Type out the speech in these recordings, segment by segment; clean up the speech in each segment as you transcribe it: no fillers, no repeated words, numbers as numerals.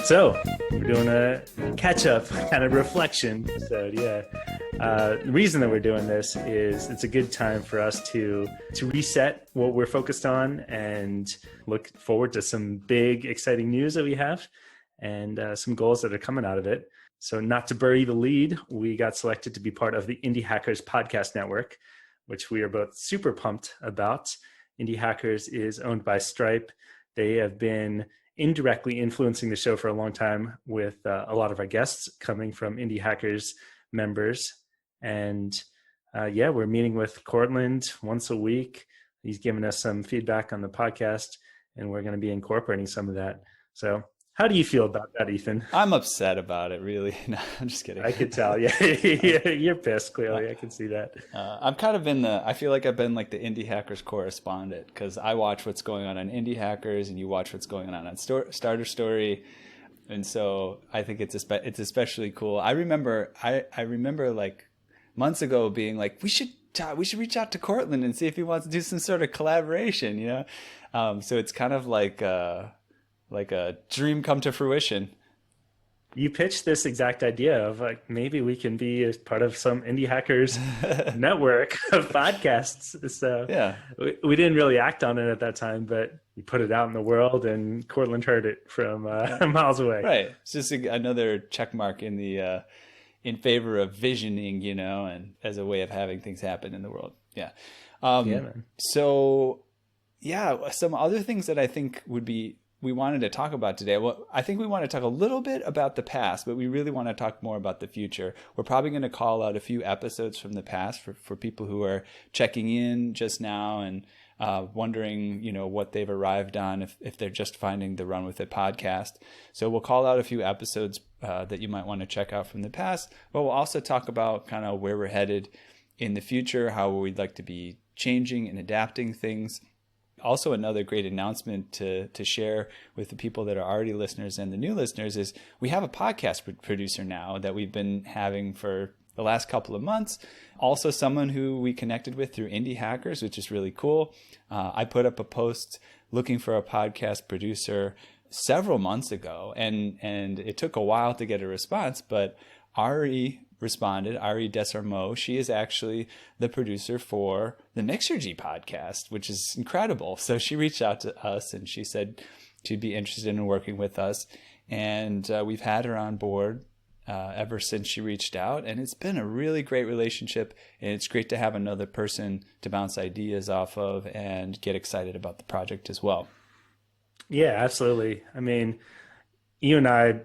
So we're doing a catch-up kind of reflection. So the reason that we're doing this is it's a good time for us to reset what we're focused on and look forward to some big, exciting news that we have and some goals that are coming out of it. So not to bury the lead, we got selected to be part of the Indie Hackers podcast network, which we are both super pumped about. Indie Hackers is owned by Stripe. They have been indirectly influencing the show for a long time with a lot of our guests coming from Indie Hackers members. And we're meeting with Cortland once a week. He's giving us some feedback on the podcast, and we're going to be incorporating some of that. So how do you feel about that, Ethan? I'm upset about it, really. No, I'm just kidding. I could tell. Yeah, you're pissed, clearly. I can see that. I'm kind of I feel like I've been like the Indie Hackers correspondent, because I watch what's going on Indie Hackers and you watch what's going on Starter Story. And so I think it's especially cool. I remember like months ago being like, we should reach out to Cortland and see if he wants to do some sort of collaboration, you know? So it's kind of like a dream come to fruition. You pitched this exact idea of like, maybe we can be as part of some Indie Hackers network of podcasts. So yeah, we didn't really act on it at that time, but we put it out in the world and Cortland heard it from miles away. Right. It's just another check mark in the, in favor of visioning, you know, and as a way of having things happen in the world. Yeah. Man. So yeah, some other things that I think we wanted to talk about today. Well, I think we want to talk a little bit about the past, but we really want to talk more about the future. We're probably going to call out a few episodes from the past for people who are checking in just now and wondering, you know, what they've arrived on if they're just finding the Run With It podcast. So we'll call out a few episodes that you might want to check out from the past, but we'll also talk about kind of where we're headed in the future, how we'd like to be changing and adapting things. Also, another great announcement to share with the people that are already listeners and the new listeners is we have a podcast producer now that we've been having for the last couple of months. Also, someone who we connected with through Indie Hackers, which is really cool. I put up a post looking for a podcast producer several months ago, and it took a while to get a response, but Ari responded, Ari Desarmo. She is actually the producer for the Mixergy podcast, which is incredible. So she reached out to us and she said she'd be interested in working with us. And we've had her on board ever since she reached out. And it's been a really great relationship. And it's great to have another person to bounce ideas off of and get excited about the project as well. Yeah, absolutely. I mean, you and I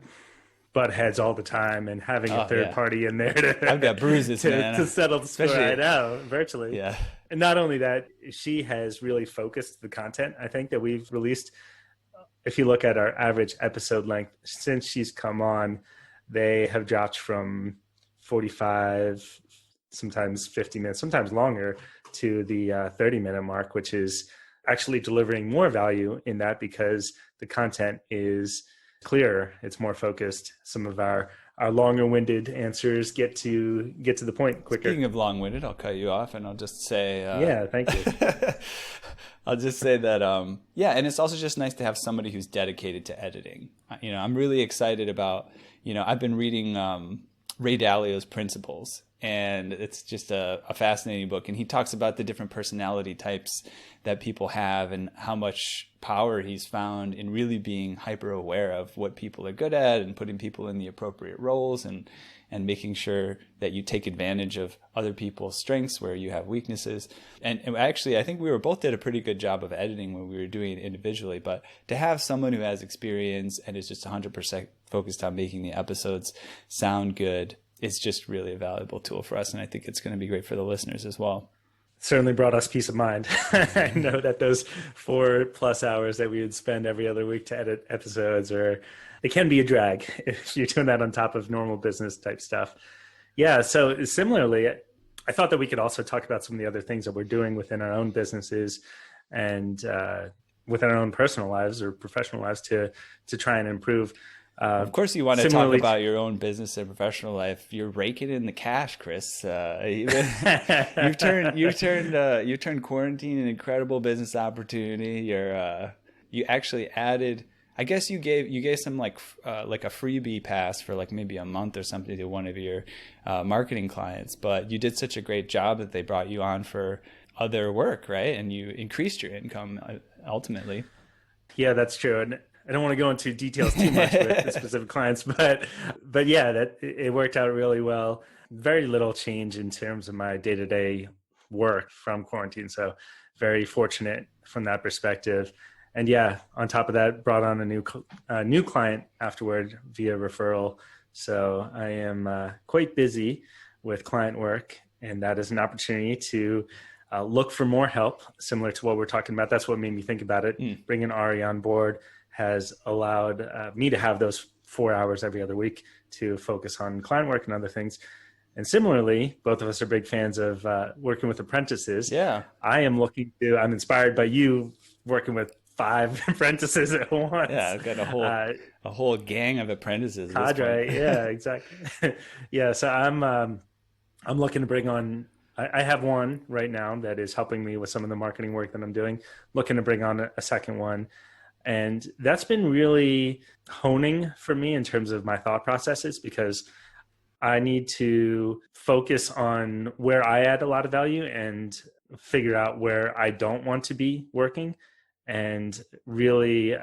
butt heads all the time, and having a third party in there I've got bruises, man. to settle the score right out virtually. Yeah. And not only that, she has really focused the content, I think, that we've released. If you look at our average episode length since she's come on, they have dropped from 45, sometimes 50 minutes, sometimes longer, to the 30-minute mark, which is actually delivering more value in that because the content is clearer, it's more focused. Some of our longer-winded answers get to the point quicker. Speaking of long-winded, I'll cut you off and I'll just say thank you. I'll just say that and it's also just nice to have somebody who's dedicated to editing. You know, I'm really excited about, you know, I've been reading Ray Dalio's Principles, and it's just a fascinating book. And he talks about the different personality types that people have and how much power he's found in really being hyper aware of what people are good at and putting people in the appropriate roles and making sure that you take advantage of other people's strengths where you have weaknesses. And actually, I think we both did a pretty good job of editing when we were doing it individually, but to have someone who has experience and is just 100% focused on making the episodes sound good, it's just really a valuable tool for us. And I think it's going to be great for the listeners as well. Certainly brought us peace of mind. I know that those 4+ hours that we would spend every other week to edit episodes it can be a drag if you're doing that on top of normal business type stuff. Yeah. So similarly, I thought that we could also talk about some of the other things that we're doing within our own businesses and within our own personal lives or professional lives to try and improve. Of course, you want to talk about your own business and professional life. You're raking in the cash, Chris. You've turned quarantine an incredible business opportunity. You actually added, I guess you gave some like a freebie pass for like maybe a month or something to one of your marketing clients, but you did such a great job that they brought you on for other work, right? And you increased your income ultimately. Yeah, that's true. And I don't want to go into details too much with the specific clients, but yeah, that it worked out really well. Very little change in terms of my day-to-day work from quarantine. So very fortunate from that perspective. And yeah, on top of that, brought on a new client afterward via referral. So I am quite busy with client work, and that is an opportunity to look for more help, similar to what we're talking about. That's what made me think about it. Bringing Ari on board has allowed me to have those 4 hours every other week to focus on client work and other things. And similarly, both of us are big fans of working with apprentices. Yeah. I'm inspired by you working with 5 apprentices at once. Yeah, I've got a whole gang of apprentices. Cadre, yeah, exactly. Yeah, so I'm looking to bring on. I have one right now that is helping me with some of the marketing work that I'm doing. Looking to bring on a second one, and that's been really honing for me in terms of my thought processes, because I need to focus on where I add a lot of value and figure out where I don't want to be working, and really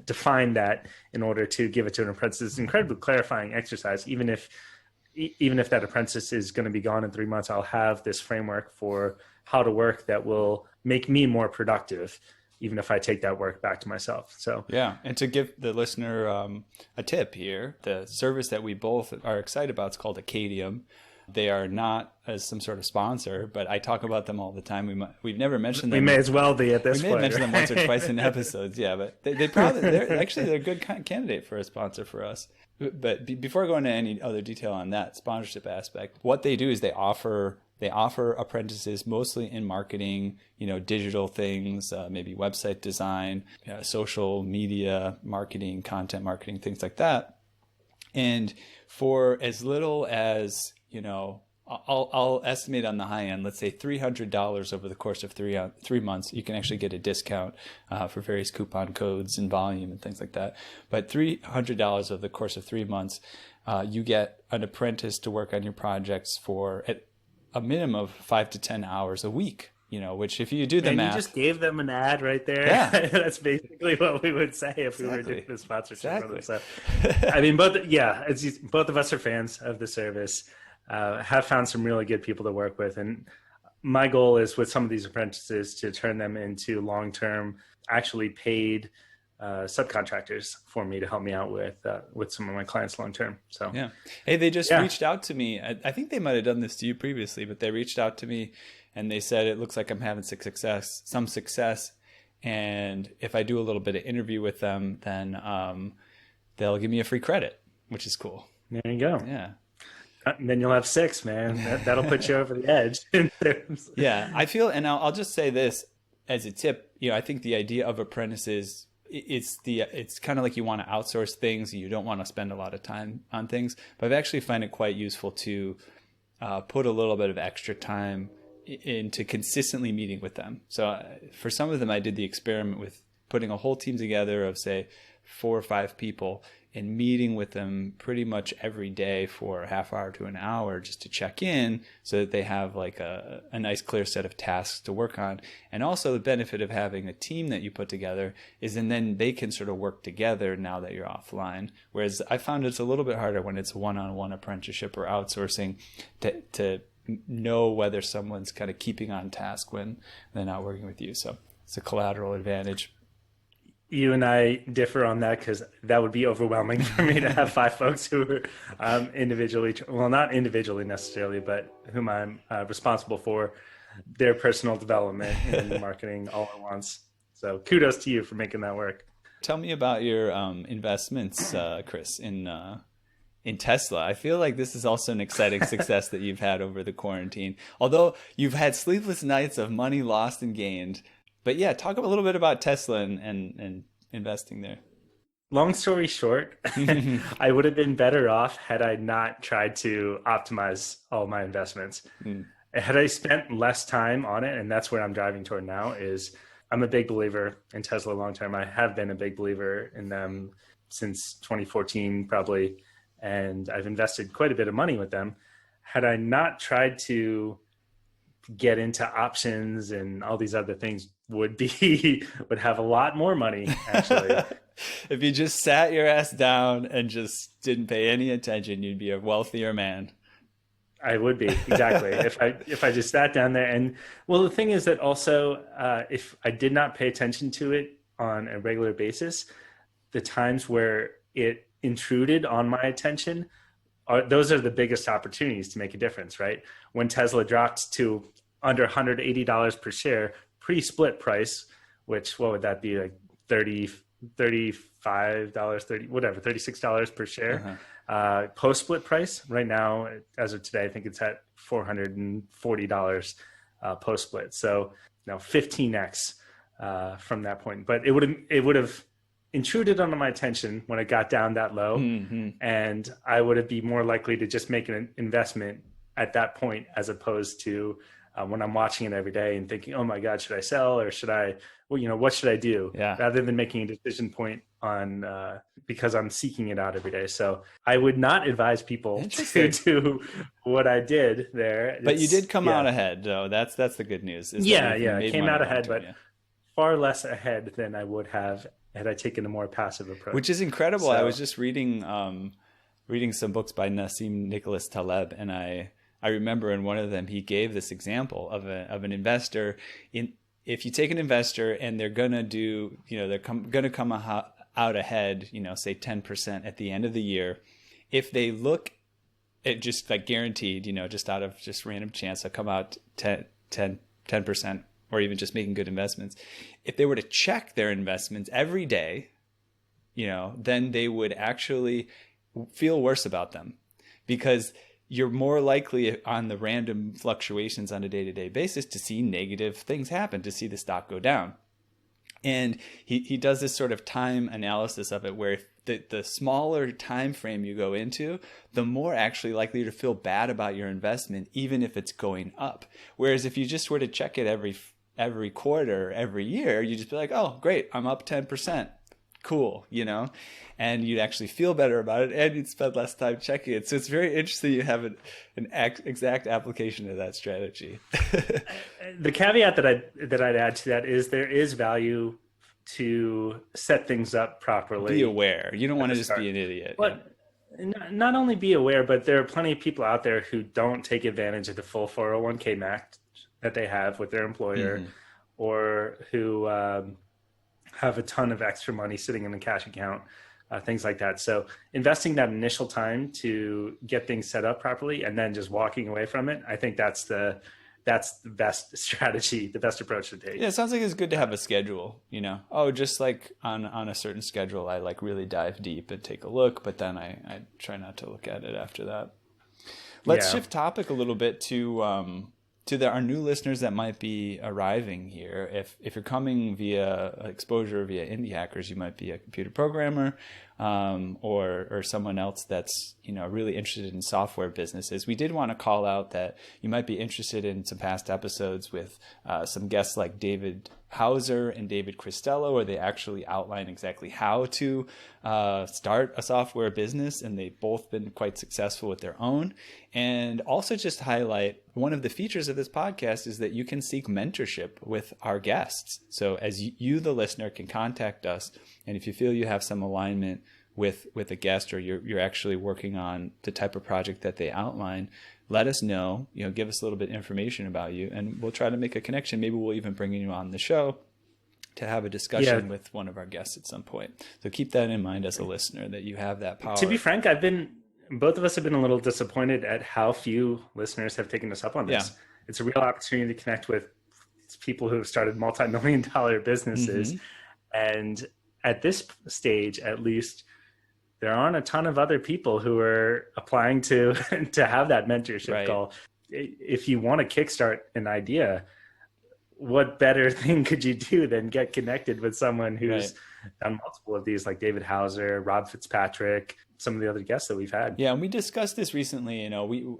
define that in order to give it to an apprentice. It's an incredibly clarifying exercise. Even if that apprentice is going to be gone in 3 months, I'll have this framework for how to work that will make me more productive, even if I take that work back to myself. So yeah, and to give the listener a tip here, the service that we both are excited about is called Acadium. They are not as some sort of sponsor, but I talk about them all the time. We've never mentioned them. We may as well be at this point. We may mention them once or twice in episodes, yeah. But they're a good candidate for a sponsor for us. But before going into any other detail on that sponsorship aspect, what they do is they offer apprentices mostly in marketing, digital things, maybe website design, social media marketing, content marketing, things like that. And for as little as, I'll estimate on the high end, let's say $300 over the course of 3 months, you can actually get a discount for various coupon codes and volume and things like that. But $300 over the course of 3 months, you get an apprentice to work on your projects for at a minimum of 5 to 10 hours a week. Which if you do the math, you just gave them an ad right there. Yeah. That's basically what we would say if we were doing the sponsorship. Exactly. So, I mean, both of us are fans of the service. Have found some really good people to work with, and my goal is with some of these apprentices to turn them into long-term, actually paid subcontractors for me to help me out with some of my clients long-term. So yeah, hey, they just reached out to me. I think they might have done this to you previously, but they reached out to me and they said it looks like I'm having some success, and if I do a little bit of interview with them, then they'll give me a free credit, which is cool. There you go. Yeah. And then you'll have 6, man. That'll put you over the edge. Yeah, I feel, and I'll just say this as a tip. I think the idea of apprentices, it's kind of like you want to outsource things. You don't want to spend a lot of time on things, but I've actually find it quite useful to put a little bit of extra time into consistently meeting with them. So for some of them, I did the experiment with putting a whole team together of, say, 4 or 5 people and meeting with them pretty much every day for a half hour to an hour just to check in, so that they have like a nice clear set of tasks to work on. And also the benefit of having a team that you put together is, and then they can sort of work together now that you're offline. Whereas I found it's a little bit harder when it's one-on-one apprenticeship or outsourcing to know whether someone's kind of keeping on task when they're not working with you. So it's a collateral advantage. You and I differ on that, because that would be overwhelming for me to have 5 folks who are individually, well, not individually necessarily, but whom I'm responsible for their personal development and marketing all at once. So kudos to you for making that work. Tell me about your investments, Chris, in Tesla. I feel like this is also an exciting success that you've had over the quarantine. Although you've had sleepless nights of money lost and gained. But yeah, talk a little bit about Tesla and investing there. Long story short, I would have been better off had I not tried to optimize all my investments. Had I spent less time on it, and that's where I'm driving toward now, is I'm a big believer in Tesla long term. I have been a big believer in them since 2014, probably. And I've invested quite a bit of money with them. Had I not tried to get into options and all these other things, would have a lot more money, actually. If you just sat your ass down and just didn't pay any attention, you'd be a wealthier man. I would be, exactly. If I just sat down there. And well, the thing is that also, if I did not pay attention to it on a regular basis, the times where it intruded on my attention, those are the biggest opportunities to make a difference, right? When Tesla dropped to under $180 per share, pre-split price, which, what would that be, like $35, 30, whatever, $36 per share. Post-split price right now, as of today, I think it's at $440 post-split. So 15x from that point. But it would have intruded on my attention when it got down that low, and I would be more likely to just make an investment at that point, as opposed to when I'm watching it every day and thinking, oh my God, should I sell or should I, what should I do? Yeah. Rather than making a decision point on, because I'm seeking it out every day. So I would not advise people to do what I did there. But you did come out ahead, though. That's the good news. I came out ahead, but far less ahead than I would have had I taken a more passive approach. Which is incredible. I was just reading some books by Nassim Nicholas Taleb, and I remember in one of them he gave this example of an investor. If you take an investor and they're gonna do, they're gonna come out ahead, say 10% at the end of the year, if they look at just like guaranteed, just out of just random chance, they'll come out 10%, or even just making good investments. If they were to check their investments every day, then they would actually feel worse about them, because you're more likely on the random fluctuations on a day-to-day basis to see negative things happen, to see the stock go down. And he does this sort of time analysis of it, where the smaller time frame you go into, the more actually likely you're to feel bad about your investment, even if it's going up. Whereas if you just were to check it every quarter, every year, you just be like, oh, great, I'm up 10%. Cool, and you'd actually feel better about it, and you'd spend less time checking it. So it's very interesting you have an exact application of that strategy. The caveat that I'd add to that is there is value to set things up properly. Be aware. You don't want to just be an idiot. But not only be aware, but there are plenty of people out there who don't take advantage of the full 401k match that they have with their employer, or who have a ton of extra money sitting in a cash account, things like that. So investing that initial time to get things set up properly and then just walking away from it, I think that's the best strategy, the best approach to take. Yeah, it sounds like it's good to have a schedule, just like on a certain schedule, I like really dive deep and take a look, but then I try not to look at it after that. Let's shift topic a little bit to our new listeners that might be arriving here. If you're coming via exposure via Indie Hackers, you might be a computer programmer, or someone else that's really interested in software businesses. We did want to call out that you might be interested in some past episodes with some guests like David Hauser and David Cristello, where they actually outline exactly how to start a software business, and they've both been quite successful with their own. And also just highlight, one of the features of this podcast is that you can seek mentorship with our guests. So as you, the listener, can contact us, and if you feel you have some alignment with a guest, or you're actually working on the type of project that they outline, let us know, give us a little bit of information about you, and we'll try to make a connection. Maybe we'll even bring you on the show to have a discussion with one of our guests at some point. So keep that in mind as a listener, that you have that power. To be frank, both of us have been a little disappointed at how few listeners have taken us up on this. Yeah. It's a real opportunity to connect with people who have started multi-million-dollar businesses. And at this stage, at least, there aren't a ton of other people who are applying to have that mentorship call. If you want to kickstart an idea, what better thing could you do than get connected with someone who's done multiple of these, like David Hauser, Rob Fitzpatrick, some of the other guests that we've had. Yeah, and we discussed this recently.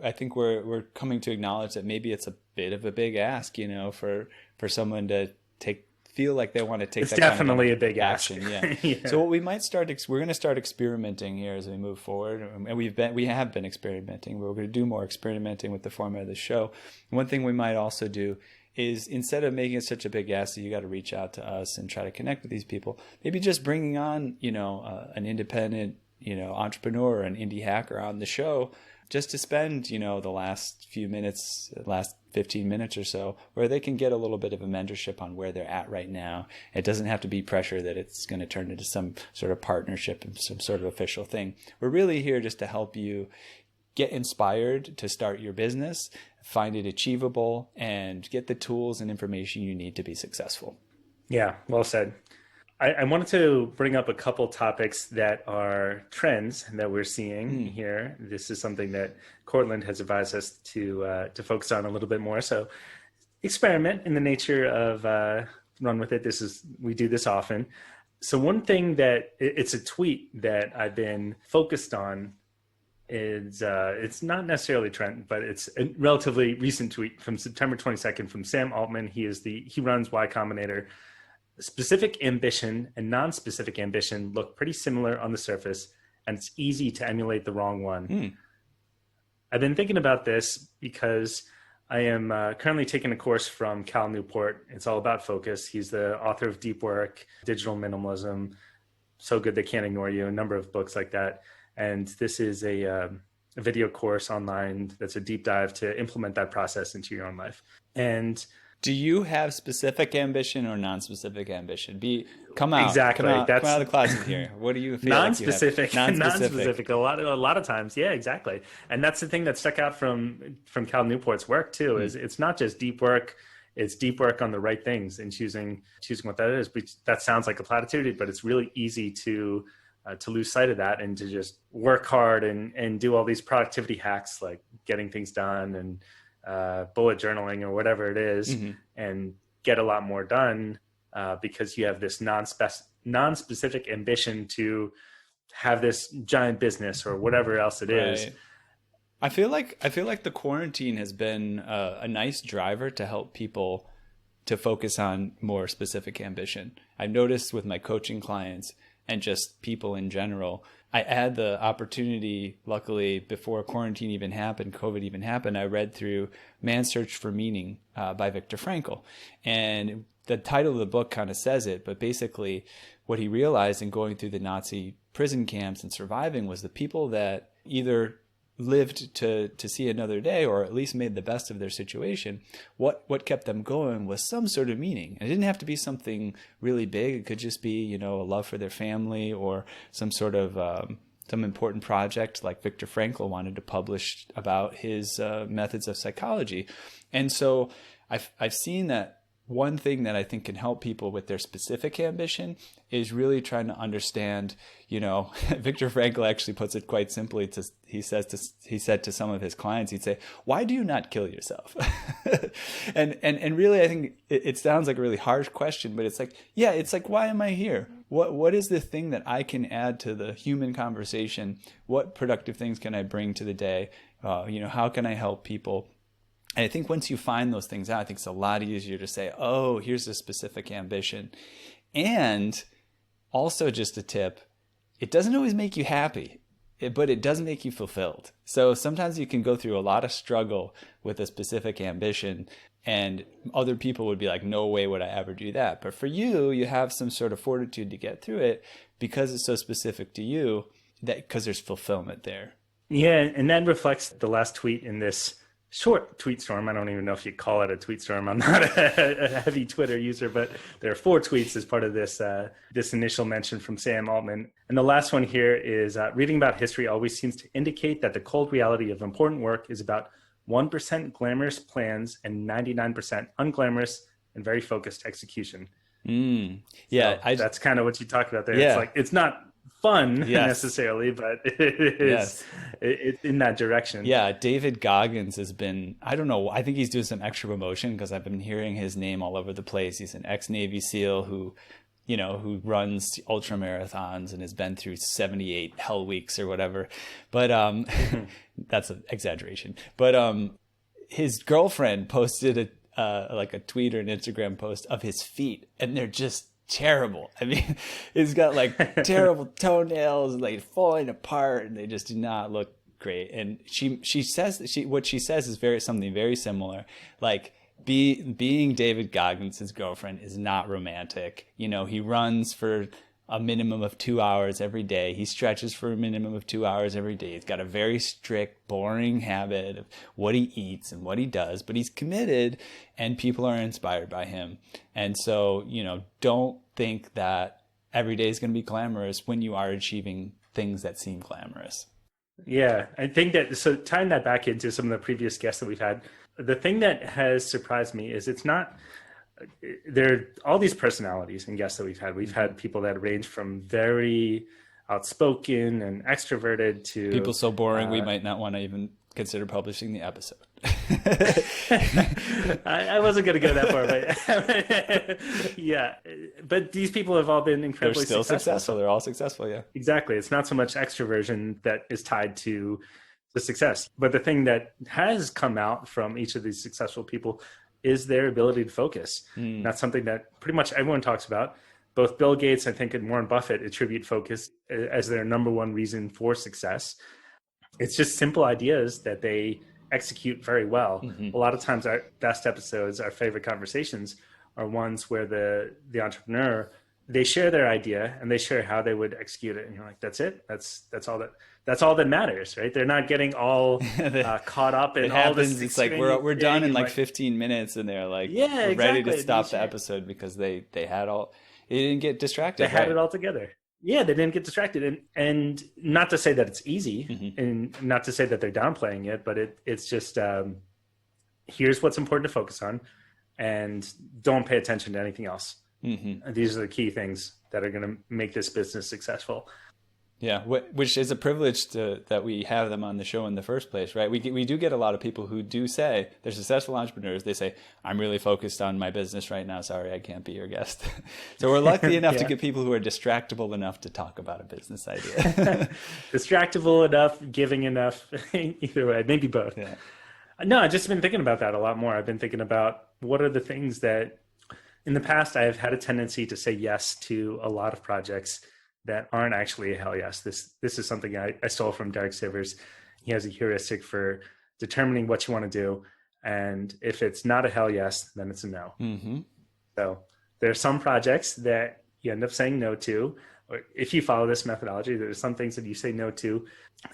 I think we're coming to acknowledge that maybe it's a bit of a big ask, for someone to take feel like they want to take it's that definitely kind of a big action. ask. Yeah. So what we might start, we're going to start experimenting here as we move forward, and we have been experimenting. But we're going to do more experimenting with the format of the show. One thing we might also do is, instead of making it such a big ask that you got to reach out to us and try to connect with these people, maybe just bringing on, an independent, entrepreneur, an indie hacker on the show, just to spend, the last few minutes, last 15 minutes or so, where they can get a little bit of a mentorship on where they're at right now. It doesn't have to be pressure that it's going to turn into some sort of partnership and some sort of official thing. We're really here just to help you get inspired to start your business, find it achievable, and get the tools and information you need to be successful. Yeah, well said. I wanted to bring up a couple topics that are trends that we're seeing here. This is something that Cortland has advised us to focus on a little bit more. So experiment in the nature of run with it. We do this often. So one thing that it's a tweet that I've been focused on is it's not necessarily a trend, but it's a relatively recent tweet from September 22nd from Sam Altman. He runs Y Combinator. Specific ambition and non-specific ambition look pretty similar on the surface, and it's easy to emulate the wrong one. I've been thinking about this because I am currently taking a course from Cal Newport. It's all about focus. He's the author of Deep Work, Digital Minimalism, So Good They Can't Ignore You, a number of books like that. And this is a video course online that's a deep dive to implement that process into your own life. And do you have specific ambition or non-specific ambition? Come out. Exactly. Come out of the closet here. What do you feel? Non-specific. Like non-specific. A lot of times. Yeah, exactly. And that's the thing that stuck out from Cal Newport's work too. Is it's not just deep work. It's deep work on the right things and choosing what that is. That sounds like a platitude, but it's really easy to lose sight of that and to just work hard and do all these productivity hacks like getting things done and bullet journaling or whatever it is, and get a lot more done because you have this non-specific ambition to have this giant business or whatever else it is. I feel like the quarantine has been a nice driver to help people to focus on more specific ambition. I've noticed with my coaching clients and just people in general, I had the opportunity, luckily, before quarantine even happened, COVID even happened, I read through Man's Search for Meaning by Viktor Frankl. And the title of the book kind of says it, but basically what he realized in going through the Nazi prison camps and surviving was the people that either lived to see another day or at least made the best of their situation, what kept them going was some sort of meaning. It didn't have to be something really big. It could just be, a love for their family or some sort of some important project like Viktor Frankl wanted to publish about his methods of psychology. And so I've seen that one thing that I think can help people with their specific ambition is really trying to understand, Viktor Frankl actually puts it quite simply. He said to some of his clients, he'd say, "Why do you not kill yourself?" and really, I think it sounds like a really harsh question, but it's like, why am I here? What is the thing that I can add to the human conversation? What productive things can I bring to the day? How can I help people? And I think once you find those things out, I think it's a lot easier to say, oh, here's a specific ambition. And also just a tip, it doesn't always make you happy, but it does make you fulfilled. So sometimes you can go through a lot of struggle with a specific ambition, and other people would be like, no way would I ever do that. But for you, you have some sort of fortitude to get through it because it's so specific to you, because there's fulfillment there. Yeah, and that reflects the last tweet in this short tweet storm. I don't even know if you call it a tweet storm. I'm not a heavy Twitter user, but there are 4 tweets as part of this initial mention from Sam Altman. And the last one here is reading about history always seems to indicate that the cold reality of important work is about 1% glamorous plans and 99% unglamorous and very focused execution. Yeah, so that's kind of what you talked about there. Yeah. It's like, it's not fun necessarily, but it is it's in that direction. Yeah, David Goggins has been, I don't know, I think he's doing some extra promotion because I've been hearing his name all over the place. He's an ex-Navy SEAL who runs ultra marathons and has been through 78 hell weeks or whatever. But that's an exaggeration. But his girlfriend posted like a tweet or an Instagram post of his feet, and they're just terrible. I mean, he's got like terrible toenails, like falling apart, and they just do not look great. And she says what she says is something very similar. Like being David Goggins' girlfriend is not romantic. You know, he runs for a minimum of 2 hours every day. He stretches for a minimum of 2 hours every day. He's got a very strict, boring habit of what he eats and what he does, but he's committed and people are inspired by him. And so, you know, don't think that every day is going to be glamorous when you are achieving things that seem glamorous. Yeah, I think that, so tying that back into some of the previous guests that we've had, the thing that has surprised me is it's not, there are all these personalities and guests that we've had. We've had people that range from very outspoken and extroverted to people so boring we might not want to even consider publishing the episode. I wasn't going to go that far, but yeah. But these people have all been incredibly They're still successful. They're all successful, yeah. Exactly. It's not so much extroversion that is tied to the success, but the thing that has come out from each of these successful people is their ability to focus. That's something that pretty much everyone talks about. Both Bill Gates, I think, and Warren Buffett attribute focus as their number one reason for success. It's just simple ideas that they execute very well. A lot of times our best episodes, our favorite conversations are ones where the entrepreneur, they share their idea and they share how they would execute it. And you're like, that's it. That's all that matters, right? They're not getting all caught up in all this. It's like we're done in like 15 minutes, and they're like, yeah, exactly. ready to stop the episode because they didn't get distracted. They had it all together. Yeah, they didn't get distracted, and not to say that it's easy, and not to say that they're downplaying it, but it's just here's what's important to focus on, and don't pay attention to anything else. These are the key things that are going to make this business successful. Yeah, which is a privilege that we have them on the show in the first place, right? We do get a lot of people who do say, they're successful entrepreneurs, they say, I'm really focused on my business right now, sorry, I can't be your guest. So we're lucky enough to get people who are distractible enough to talk about a business idea. Distractible enough, giving enough, either way, maybe both. Yeah. No, I've just been thinking about that a lot more. I've been thinking about what are the things that, in the past, I have had a tendency to say yes to a lot of projects that aren't actually a hell yes. This is something I stole from Derek Sivers. He has a heuristic for determining what you want to do. And if it's not a hell yes, then it's a no. So there are some projects that you end up saying no to. Or if you follow this methodology, there's some things that you say no to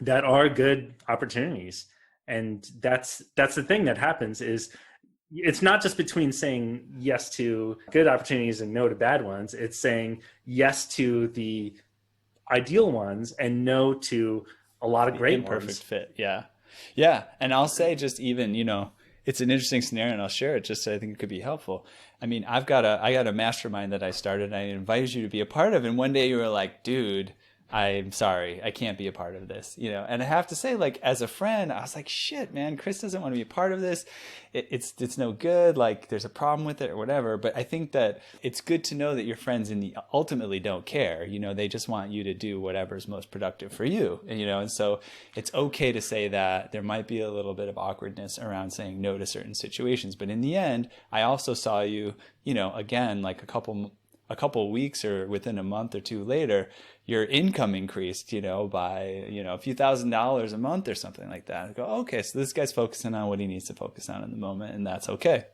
that are good opportunities. And that's the thing that happens is it's not just between saying yes to good opportunities and no to bad ones. It's saying yes to the ideal ones and no to a lot of great imperfect ones. Fit. Yeah. Yeah. And I'll say just even, it's an interesting scenario and I'll share it just so I think it could be helpful. I mean, I got a mastermind that I started. I invited you to be a part of. And one day you were like, dude, I'm sorry, I can't be a part of this, And I have to say, like, as a friend, I was like, shit, man, Chris doesn't want to be a part of this. It's no good. Like, there's a problem with it or whatever. But I think that it's good to know that your friends ultimately don't care. They just want you to do whatever's most productive for you. And so it's okay to say that. There might be a little bit of awkwardness around saying no to certain situations. But in the end, I also saw you, again, like a couple weeks or within a month or two later, your income increased, by, a few $1,000s a month or something like that. I go, okay, so this guy's focusing on what he needs to focus on in the moment, and that's okay.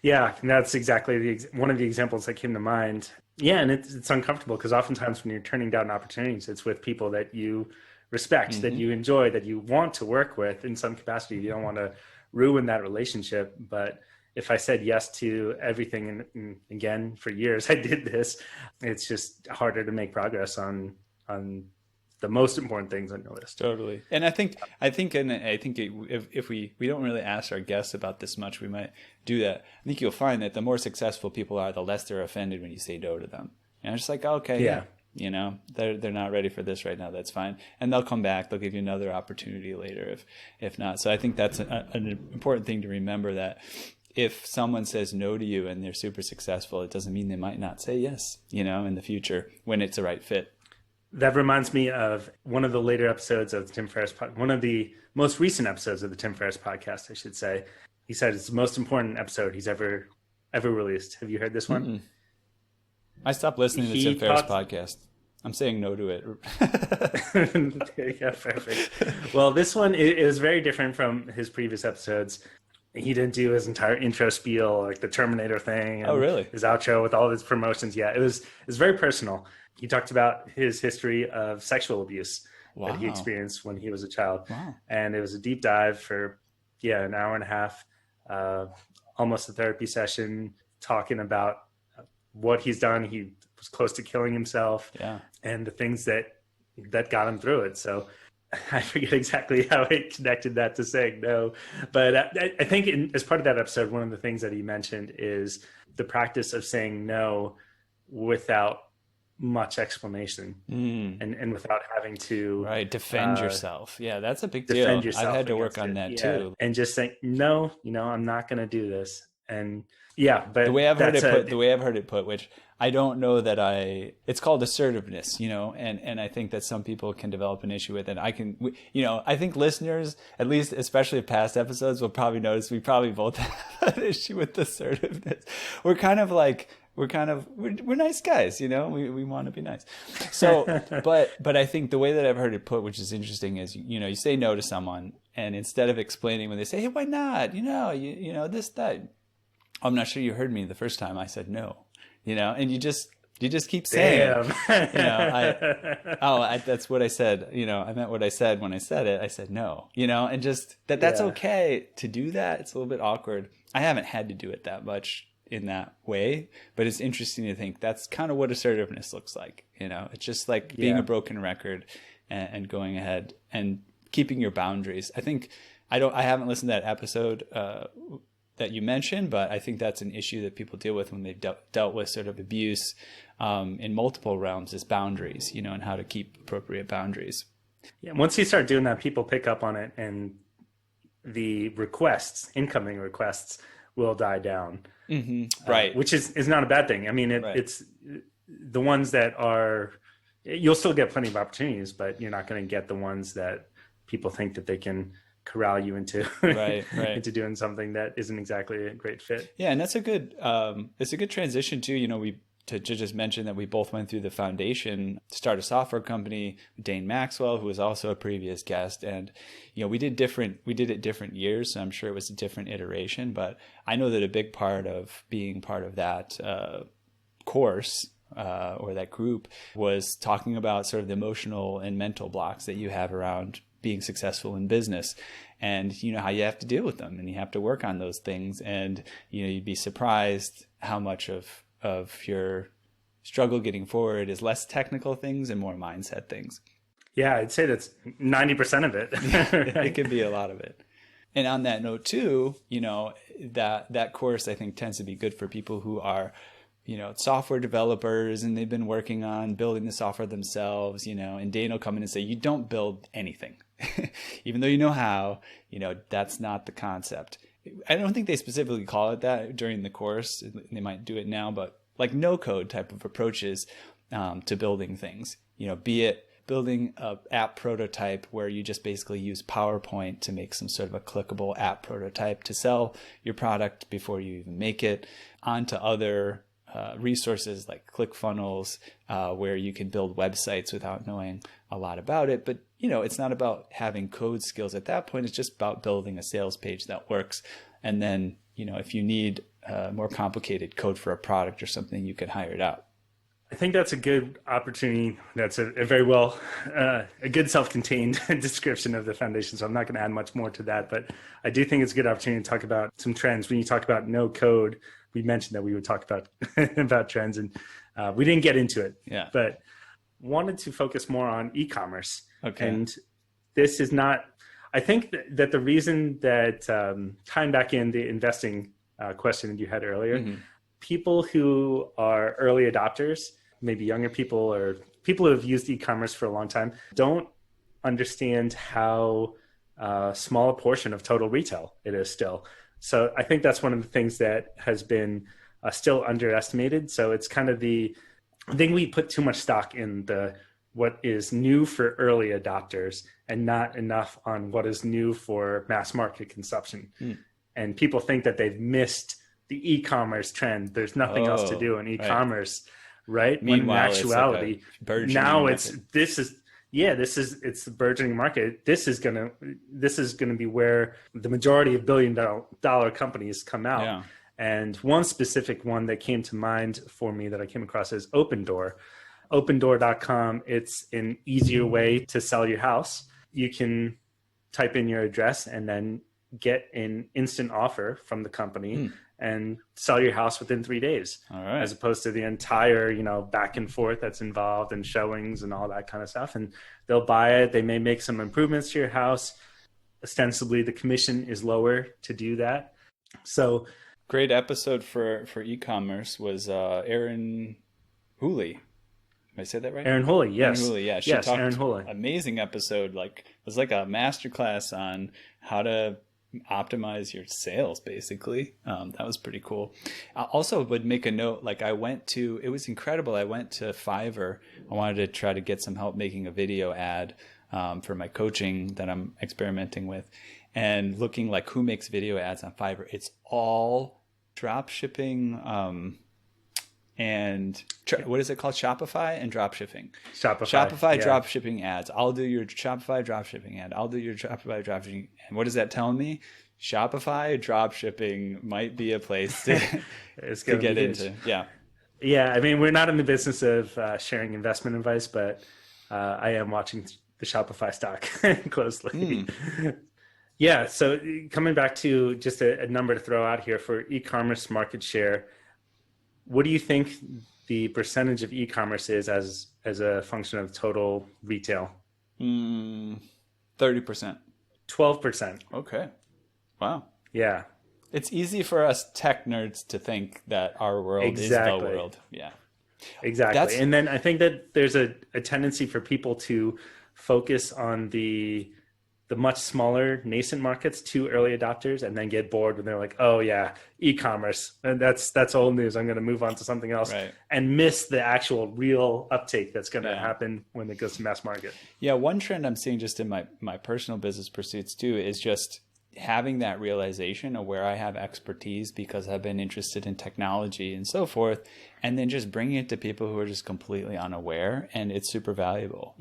Yeah, and that's exactly one of the examples that came to mind. Yeah, and it's uncomfortable because oftentimes when you're turning down opportunities, it's with people that you respect, that you enjoy, that you want to work with in some capacity. You don't want to ruin that relationship, but if I said yes to everything, and again, for years I did this, it's just harder to make progress on the most important things on your list. Totally. And I think if we don't really ask our guests about this much, we might do that. I think you'll find that the more successful people are, the less they're offended when you say no to them. And it's like, okay, yeah. They're not ready for this right now. That's fine. And they'll come back. They'll give you another opportunity later if not. So I think that's an important thing to remember, that if someone says no to you and they're super successful, it doesn't mean they might not say yes, in the future when it's a right fit. That reminds me of one of the later episodes of the Tim Ferriss one of the most recent episodes of the Tim Ferriss podcast, I should say. He said it's the most important episode he's ever released. Have you heard this one? Mm-mm. I stopped listening to Tim Ferriss' podcast. I'm saying no to it. Yeah, perfect. Well, this one it was very different from his previous episodes. He didn't do his entire intro spiel, like the Terminator thing. And Oh, really? His outro with all of his promotions. Yeah, it was very personal. He talked about his history of sexual abuse that he experienced when he was a child. Wow. And it was a deep dive for, an hour and a half, almost a therapy session, talking about what he's done. He was close to killing himself, and the things that got him through it. So I forget exactly how he connected that to saying no, but I think as part of that episode, one of the things that he mentioned is the practice of saying no without much explanation and without having to defend yourself. Yeah, that's a big deal. I've had to work on that too. And just saying no, I'm not going to do this. And but the way I've heard it put, which I don't know that it's called assertiveness, and I think that some people can develop an issue with it. I think listeners, at least especially of past episodes, will probably notice we probably both have an issue with assertiveness. We're nice guys, we want to be nice. So, but I think the way that I've heard it put, which is interesting, is, you say no to someone, and instead of explaining when they say, hey, why not? This, that. I'm not sure you heard me the first time I said no, and you just keep saying it. That's what I said. I meant what I said when I said it. I said no, and just that's okay to do that. It's a little bit awkward. I haven't had to do it that much in that way, but it's interesting to think that's kind of what assertiveness looks like. It's just like being a broken record and going ahead and keeping your boundaries. I think I haven't listened to that episode that you mentioned, but I think that's an issue that people deal with when they've dealt with sort of abuse in multiple realms, is boundaries, and how to keep appropriate boundaries. Yeah, once you start doing that, people pick up on it, and the incoming requests will die down. Mm-hmm. Right. Which is not a bad thing. I mean, it's the ones that are, you'll still get plenty of opportunities, but you're not going to get the ones that people think that they can corral you into into doing something that isn't exactly a great fit. Yeah, and that's a good it's a good transition too. To just mention that we both went through the foundation to start a software company, Dane Maxwell, who was also a previous guest, and we did it different years, so I'm sure it was a different iteration, but I know that a big part of being part of that course or that group was talking about sort of the emotional and mental blocks that you have around being successful in business, and how you have to deal with them, and you have to work on those things, and you'd be surprised how much of your struggle getting forward is less technical things and more mindset things. Yeah, I'd say that's 90% of it. It can be a lot of it. And on that note too, that course I think tends to be good for people who are software developers, and they've been working on building the software themselves, and Dane will come in and say, you don't build anything. Even though you know how, that's not the concept. I don't think they specifically call it that during the course. They might do it now, but like no code type of approaches to building things, be it building an app prototype where you just basically use PowerPoint to make some sort of a clickable app prototype to sell your product before you even make it, onto other resources like ClickFunnels, where you can build websites without knowing a lot about it. But, it's not about having code skills at that point. It's just about building a sales page that works. And then, if you need more complicated code for a product or something, you can hire it out. I think that's a good opportunity. That's a very well, a good self-contained description of the foundation. So I'm not going to add much more to that, but I do think it's a good opportunity to talk about some trends. When you talk about no code, we mentioned that we would talk about about trends, and we didn't get into it. Yeah. But wanted to focus more on e-commerce. Okay. And this is not. I think that the reason that tying back in the investing question that you had earlier, people who are early adopters, maybe younger people or people who have used e-commerce for a long time, don't understand how small a portion of total retail it is still. So I think that's one of the things that has been still underestimated. So it's kind of I think we put too much stock in what is new for early adopters and not enough on what is new for mass market consumption. and people think that they've missed the e-commerce trend. There's nothing else to do in e-commerce, right? Meanwhile, when in actuality, it's like a burgeoning now market. it's the burgeoning market. This is gonna be where the majority of billion-dollar companies come out. Yeah. And one specific one that came to mind for me that I came across is Opendoor. Opendoor.com. It's an easier way to sell your house. You can type in your address and then get an instant offer from the company and sell your house within 3 days. All right. As opposed to the entire, back and forth that's involved and showings and all that kind of stuff. And they'll buy it. They may make some improvements to your house. Ostensibly, the commission is lower to do that. So great episode for e-commerce was Erin Hooley. Did I say that right? Erin Hooley, yes. Erin Hooley, yeah. She yes, talked, Erin Hooley. Amazing episode. It was like a masterclass on how to optimize your sales, basically. That was pretty cool. I also would make a note, it was incredible. I went to Fiverr. I wanted to try to get some help making a video ad for my coaching that I'm experimenting with, and looking like who makes video ads on Fiverr. It's all drop shipping and what is it called? Shopify and drop shipping. Shopify drop shipping ads. I'll do your Shopify drop shipping ad. I'll do your Shopify drop shipping. And what is that telling me? Shopify drop shipping might be a place to get into. Yeah. Yeah. I mean, we're not in the business of sharing investment advice, but I am watching the Shopify stock closely. Yeah. So coming back to just a number to throw out here for e-commerce market share, what do you think the percentage of e-commerce is as a function of total retail? 30%. 12%. Okay. Wow. Yeah. It's easy for us tech nerds to think that our world is the world. Yeah. Exactly. And then I think that there's a tendency for people to focus on the much smaller nascent markets, too early adopters, and then get bored when they're like, oh yeah, e-commerce, and that's old news, I'm going to move on to something else, right, and miss the actual real uptake that's going to happen when it goes to mass market. Yeah. One trend I'm seeing just in my personal business pursuits too is just having that realization of where I have expertise because I've been interested in technology and so forth, and then just bringing it to people who are just completely unaware, and it's super valuable.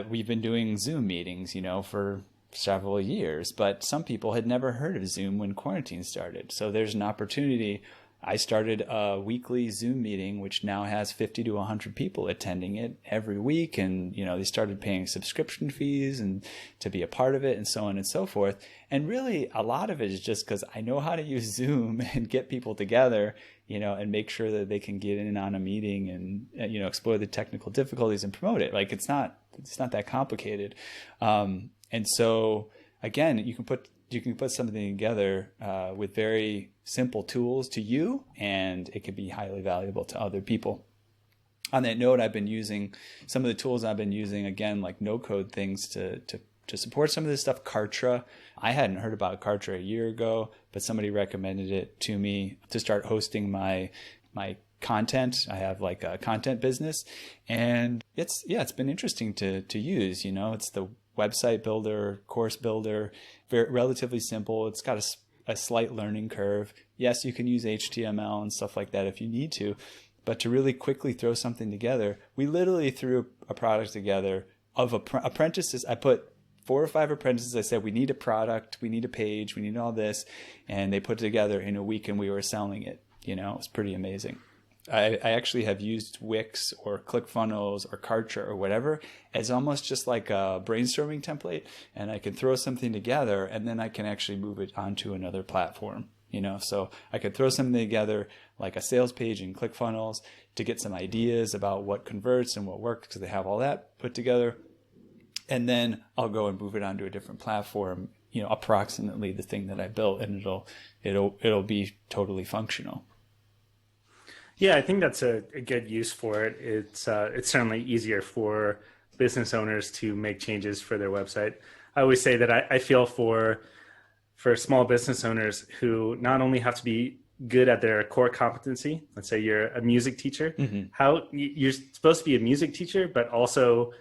We've been doing Zoom meetings, for several years, but some people had never heard of Zoom when quarantine started. So there's an opportunity. I started a weekly Zoom meeting, which now has 50 to 100 people attending it every week. And, they started paying subscription fees and to be a part of it and so on and so forth. And really a lot of it is just because I know how to use Zoom and get people together, and make sure that they can get in on a meeting and, explore the technical difficulties and promote it. It's not that complicated. And so again, you can put something together with very simple tools to you, and it could be highly valuable to other people. On that note, I've been using some of the tools again, like no code things to support some of this stuff. Kartra. I hadn't heard about Kartra a year ago, but somebody recommended it to me to start hosting my content. I have like a content business, and it's been interesting to use. It's the website builder, course builder, relatively simple. It's got a slight learning curve. Yes, you can use HTML and stuff like that if you need to, but to really quickly throw something together, we literally threw a product together of apprentices. I put 4 or 5 apprentices. I said, we need a product, we need a page, we need all this. And they put it together in a week and we were selling it. It was pretty amazing. I actually have used Wix or ClickFunnels or Kartra or whatever as almost just like a brainstorming template, and I can throw something together and then I can actually move it onto another platform. So I could throw something together like a sales page in ClickFunnels to get some ideas about what converts and what works, because they have all that put together. And then I'll go and move it onto a different platform, approximately the thing that I built, and it'll be totally functional. Yeah, I think that's a good use for it. It's certainly easier for business owners to make changes for their website. I always say that I feel for small business owners who not only have to be good at their core competency. Let's say you're a music teacher. Mm-hmm. How you're supposed to be a music teacher, but also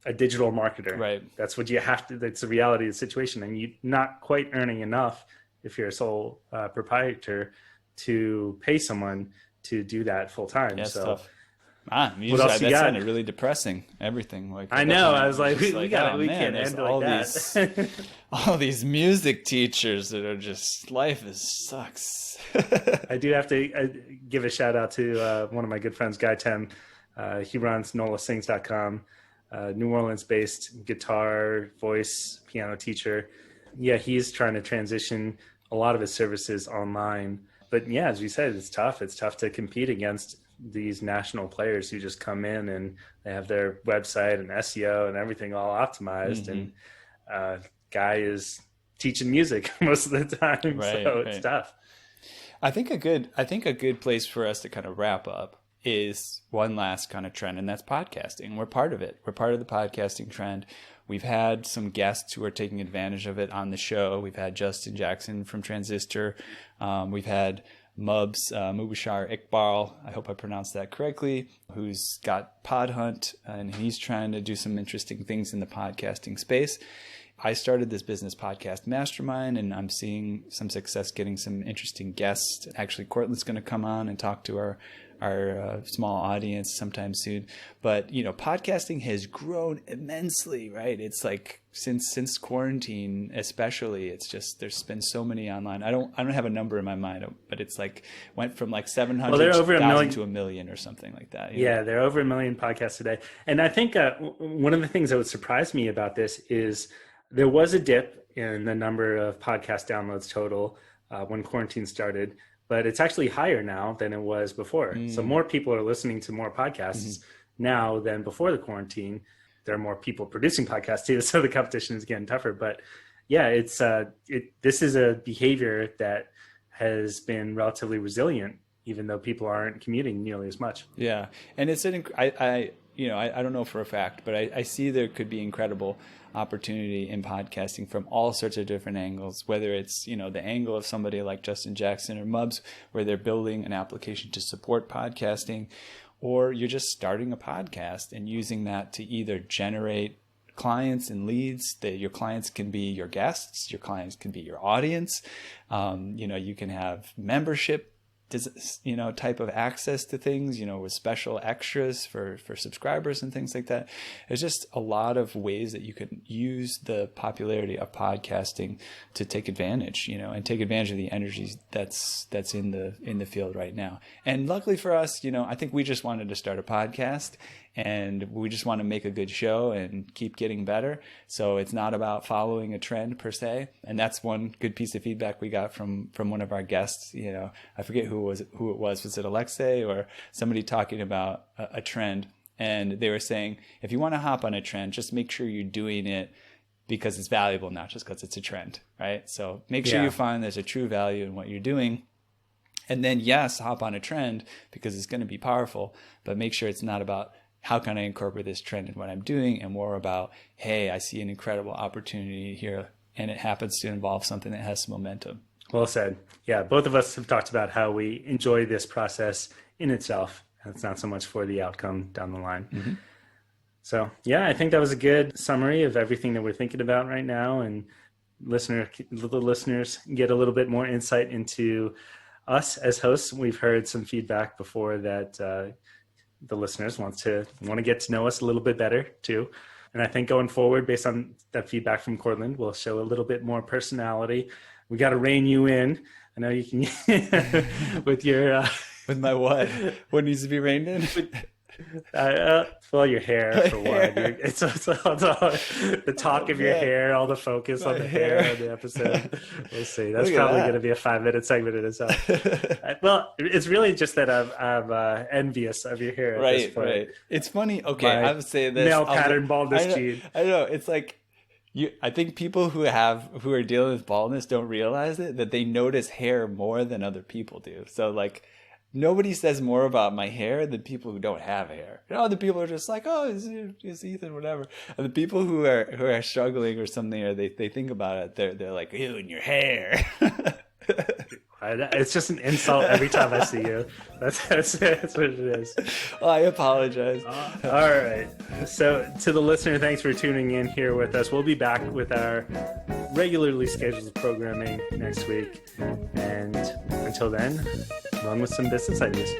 a digital marketer. Right. That's what you have to. That's the reality of the situation, and you're not quite earning enough if you're a sole proprietor, to pay someone to do that full time. Yeah, So tough. what else you That got? sounded really depressing. Everything like I at that know. point, I was it like, just we got oh we man, can't there's end all like these that. all these music teachers that are just sucks. I do have to give a shout out to one of my good friends, Guy Tem. He runs nolasings.com, New Orleans based guitar, voice, piano teacher. Yeah, he's trying to transition a lot of his services online. But yeah, as we said, it's tough. It's tough to compete against these national players who just come in and they have their website and SEO and everything all optimized. And Guy is teaching music most of the time, so it's tough. I think a good place for us to kind of wrap up is one last kind of trend, and that's podcasting. We're part of it. We're part of the podcasting trend. We've had some guests who are taking advantage of it on the show. We've had Justin Jackson from Transistor. We've had Mubashar Iqbal, I hope I pronounced that correctly, who's got Pod Hunt, and he's trying to do some interesting things in the podcasting space. I started this business podcast mastermind, and I'm seeing some success getting some interesting guests. Actually, Cortland's going to come on and talk to our small audience sometime soon. But podcasting has grown immensely, right? It's like since quarantine, especially, it's just there's been so many online. I don't have a number in my mind, but it's like went from like 700,000 to 1 million or something like that. Yeah, there are over 1 million podcasts today, and I think one of the things that would surprise me about this is there was a dip in the number of podcast downloads total when quarantine started, but it's actually higher now than it was before. So more people are listening to more podcasts now than before the quarantine. There are more people producing podcasts too, so the competition is getting tougher. But yeah, this is a behavior that has been relatively resilient, even though people aren't commuting nearly as much. Yeah, and it's I don't know for a fact, but I see there could be incredible opportunity in podcasting from all sorts of different angles, whether it's the angle of somebody like Justin Jackson or Mubs, where they're building an application to support podcasting, or you're just starting a podcast and using that to either generate clients and leads. That your clients can be your guests, your clients can be your audience. You can have membership type of access to things, with special extras for subscribers and things like that. There's just a lot of ways that you can use the popularity of podcasting to take advantage, and take advantage of the energy that's in the field right now. And luckily for us, I think we just wanted to start a podcast, and we just want to make a good show and keep getting better. So it's not about following a trend per se. And that's one good piece of feedback we got from one of our guests. I forget who it was. Was it Alexei or somebody talking about a trend? And they were saying, if you want to hop on a trend, just make sure you're doing it because it's valuable, not just because it's a trend, right? So make sure you find there's a true value in what you're doing. And then yes, hop on a trend because it's going to be powerful, but make sure it's not about how can I incorporate this trend in what I'm doing, and more about, hey, I see an incredible opportunity here, and it happens to involve something that has some momentum. Well said. Yeah, both of us have talked about how we enjoy this process in itself. It's not so much for the outcome down the line. Mm-hmm. So yeah, I think that was a good summary of everything that we're thinking about right now, and the listeners get a little bit more insight into us as hosts. We've heard some feedback before that the listeners want to get to know us a little bit better too. And I think going forward, based on that feedback from Cortland, we'll show a little bit more personality. We got to rein you in. I know you can with your with my what? What needs to be reined in? Well, your hair for one. It's all the talk of your hair, all the focus on the hair on the episode. We'll see. That's probably going to be a 5-minute segment in itself. Well, it's really just that I'm envious of your hair at this point. Right. It's funny. Okay, I would say this. Male pattern baldness gene. I know. It's like I think people who are dealing with baldness don't realize that they notice hair more than other people do. So like, nobody says more about my hair than people who don't have hair. Other people are just like, oh, it's Ethan, whatever. And the people who are struggling or something, or they think about it, they're like, ew, and your hair. It's just an insult every time I see you. That's what it is. Well, I apologize. All right. So to the listener, thanks for tuning in here with us. We'll be back with our regularly scheduled programming next week. And until then, run with some business ideas.